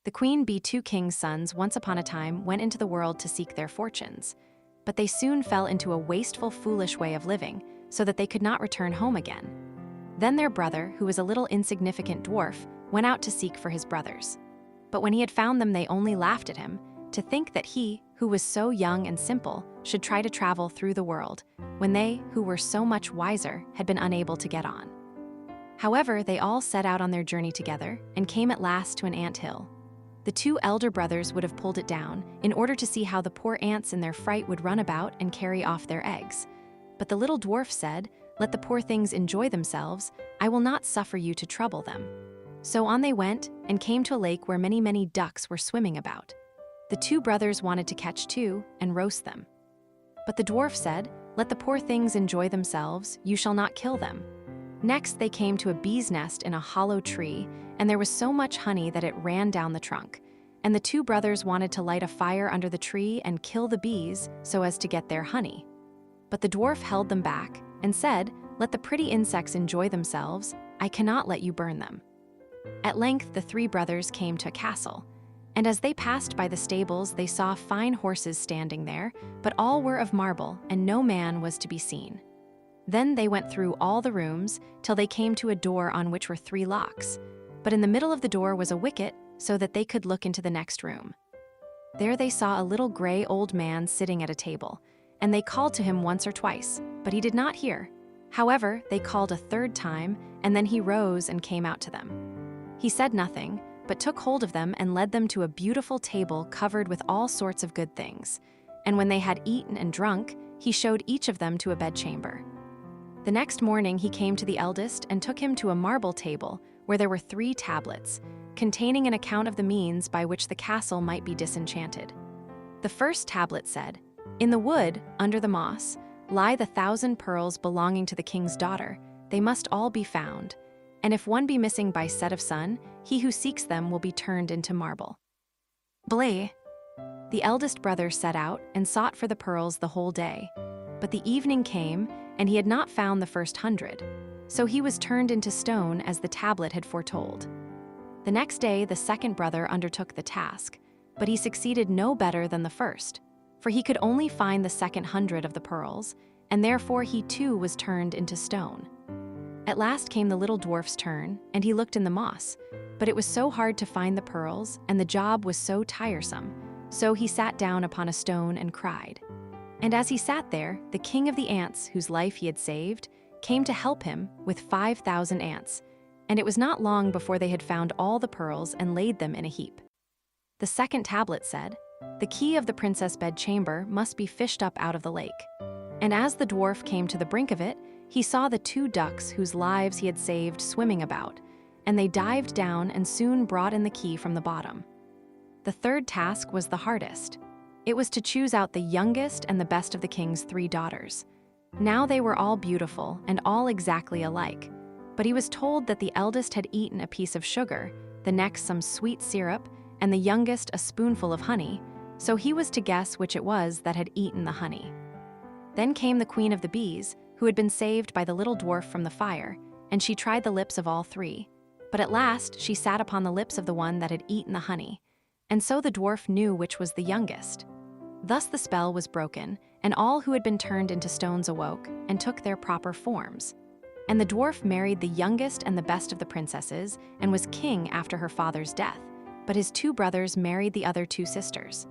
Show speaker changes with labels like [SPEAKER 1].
[SPEAKER 1] The queen bee two kings' sons once upon a time went into the world to seek their fortunes. But they soon fell into a wasteful, foolish way of living, so that they could not return home again. Then their brother, who was a little insignificant dwarf, went out to seek for his brothers. But when he had found them, they only laughed at him, to think that he, who was so young and simple, should try to travel through the world, when they, who were so much wiser, had been unable to get on. However, they all set out on their journey together, and came at last to an ant hill. The two elder brothers would have pulled it down, in order to see how the poor ants in their fright would run about and carry off their eggs. But the little dwarf said, "Let the poor things enjoy themselves, I will not suffer you to trouble them." So on they went, and came to a lake where many ducks were swimming about. The two brothers wanted to catch two, and roast them. But the dwarf said, "Let the poor things enjoy themselves, you shall not kill them." Next they came to a bee's nest in a hollow tree, and there was so much honey that it ran down the trunk. And the two brothers wanted to light a fire under the tree and kill the bees so as to get their honey. But the dwarf held them back, and said, "Let the pretty insects enjoy themselves, I cannot let you burn them." At length the three brothers came to a castle, and as they passed by the stables they saw fine horses standing there, but all were of marble, and no man was to be seen. Then they went through all the rooms, till they came to a door on which were 3 locks, but in the middle of the door was a wicket, so that they could look into the next room. There they saw a little gray old man sitting at a table, and they called to him once or twice, but he did not hear. However, they called a 3rd time, and then he rose and came out to them. He said nothing, but took hold of them and led them to a beautiful table covered with all sorts of good things. And when they had eaten and drunk, he showed each of them to a bedchamber. The next morning he came to the eldest and took him to a marble table where there were 3 tablets, containing an account of the means by which the castle might be disenchanted. The first tablet said, "In the wood, under the moss, lie the 1,000 pearls belonging to the king's daughter. They must all be found. And if one be missing by set of sun, he who seeks them will be turned into marble." Bleh! The eldest brother set out and sought for the pearls the whole day. But the evening came, and he had not found the first 100. So he was turned into stone as the tablet had foretold. The next day the second brother undertook the task, but he succeeded no better than the first, for he could only find the second 100 of the pearls, and therefore he too was turned into stone. At last came the little dwarf's turn, and he looked in the moss, but it was so hard to find the pearls, and the job was so tiresome, so he sat down upon a stone and cried. And as he sat there, the king of the ants, whose life he had saved, came to help him with 5,000 ants, and it was not long before they had found all the pearls and laid them in a heap. The second tablet said, "The key of the princess' bedchamber must be fished up out of the lake." And as the dwarf came to the brink of it, he saw the 2 ducks whose lives he had saved swimming about, and they dived down and soon brought in the key from the bottom. The third task was the hardest. It was to choose out the youngest and the best of the king's 3 daughters. Now they were all beautiful and all exactly alike, but he was told that the eldest had eaten a piece of sugar, the next some sweet syrup, and the youngest a spoonful of honey, so he was to guess which it was that had eaten the honey. Then came the queen of the bees, who had been saved by the little dwarf from the fire, and she tried the lips of all 3. But at last she sat upon the lips of the one that had eaten the honey, and so the dwarf knew which was the youngest. Thus the spell was broken, and all who had been turned into stones awoke and took their proper forms. And the dwarf married the youngest and the best of the princesses and was king after her father's death, but his 2 brothers married the other 2 sisters.